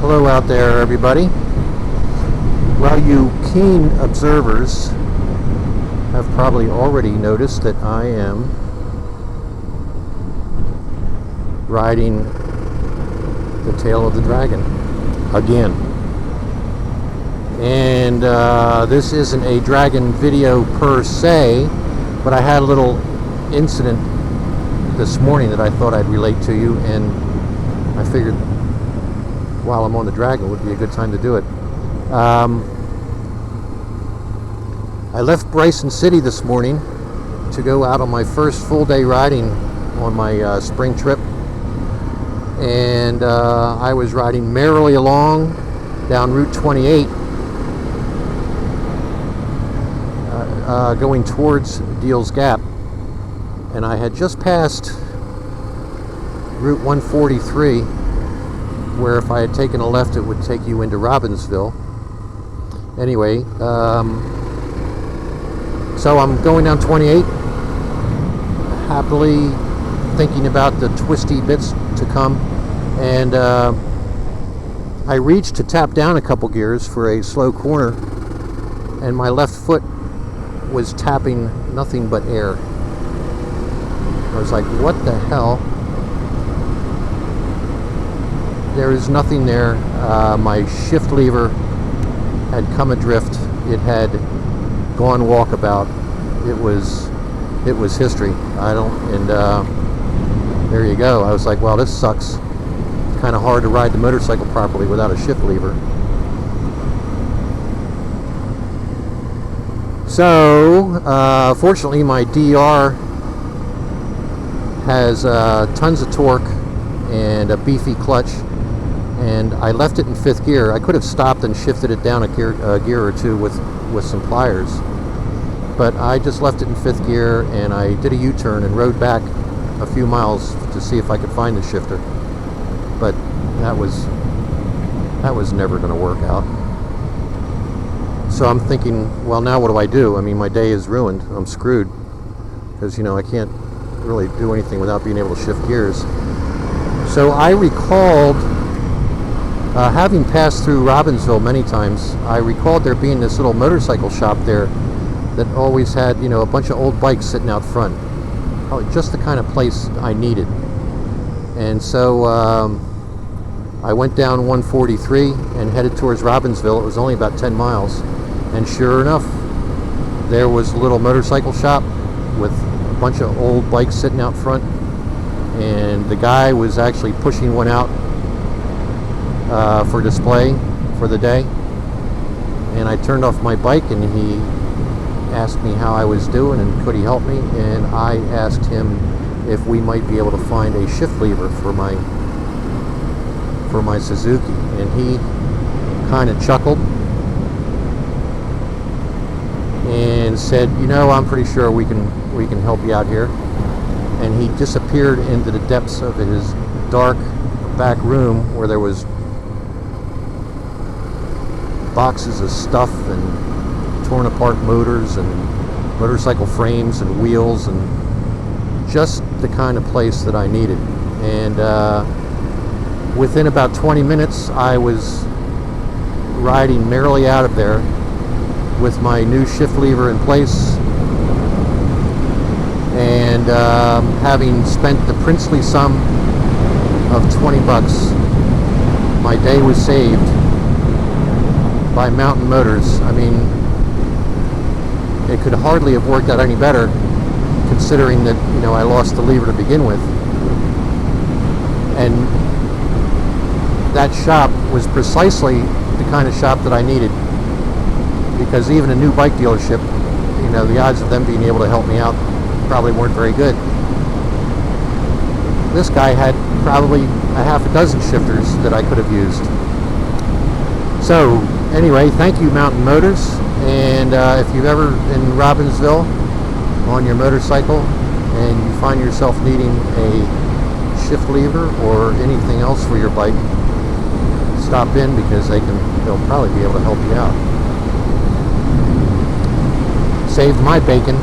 Hello out there, everybody. Well, you keen observers have probably already noticed that I am riding the tail of the dragon again. And this isn't a dragon video per se, but I had a little incident this morning that I thought I'd relate to you, and I figured while I'm on the dragon would be a good time to do it. I left Bryson City this morning to go out on my first full day riding on my spring trip, and I was riding merrily along down Route 28 going towards Deals Gap, and I had just passed Route 143, where if I had taken a left it would take you into Robbinsville. Anyway, so I'm going down 28, happily thinking about the twisty bits to come, and I reached to tap down a couple gears for a slow corner, and my left foot was tapping nothing but air. I was like, what the hell? There is nothing there. My shift lever had come adrift. It had gone walkabout. It was history. There you go. I was like, well, this sucks. It's kind of hard to ride the motorcycle properly without a shift lever. So, fortunately, my DR has tons of torque and a beefy clutch, and I left it in 5th gear. I could have stopped and shifted it down a gear or two with some pliers, but I just left it in 5th gear, and I did a U-turn and rode back a few miles to see if I could find the shifter, but that was never going to work out. So I'm thinking, well, now what do I do? I mean, my day is ruined. I'm screwed, because I can't really do anything without being able to shift gears. So I recalled, having passed through Robbinsville many times, I recalled there being this little motorcycle shop there that always had, a bunch of old bikes sitting out front. Probably just the kind of place I needed. And so I went down 143 and headed towards Robbinsville. It was only about 10 miles. And sure enough, there was a little motorcycle shop with a bunch of old bikes sitting out front. And the guy was actually pushing one out for display for the day. And I turned off my bike, and he asked me how I was doing and could he help me. And I asked him if we might be able to find a shift lever for my Suzuki, and he kind of chuckled and said, I'm pretty sure we can help you out here. And he disappeared into the depths of his dark back room where there was boxes of stuff and torn apart motors and motorcycle frames and wheels, and just the kind of place that I needed. And within about 20 minutes, I was riding merrily out of there with my new shift lever in place, and having spent the princely sum of $20, my day was saved by Mountain Motors. I mean, it could hardly have worked out any better, considering that I lost the lever to begin with. And that shop was precisely the kind of shop that I needed, because even a new bike dealership, the odds of them being able to help me out probably weren't very good. This guy had probably a half a dozen shifters that I could have used. So anyway, thank you, Mountain Motors. And if you've ever in Robbinsville on your motorcycle and you find yourself needing a shift lever or anything else for your bike, stop in, because they'll probably be able to help you out. Saved my bacon.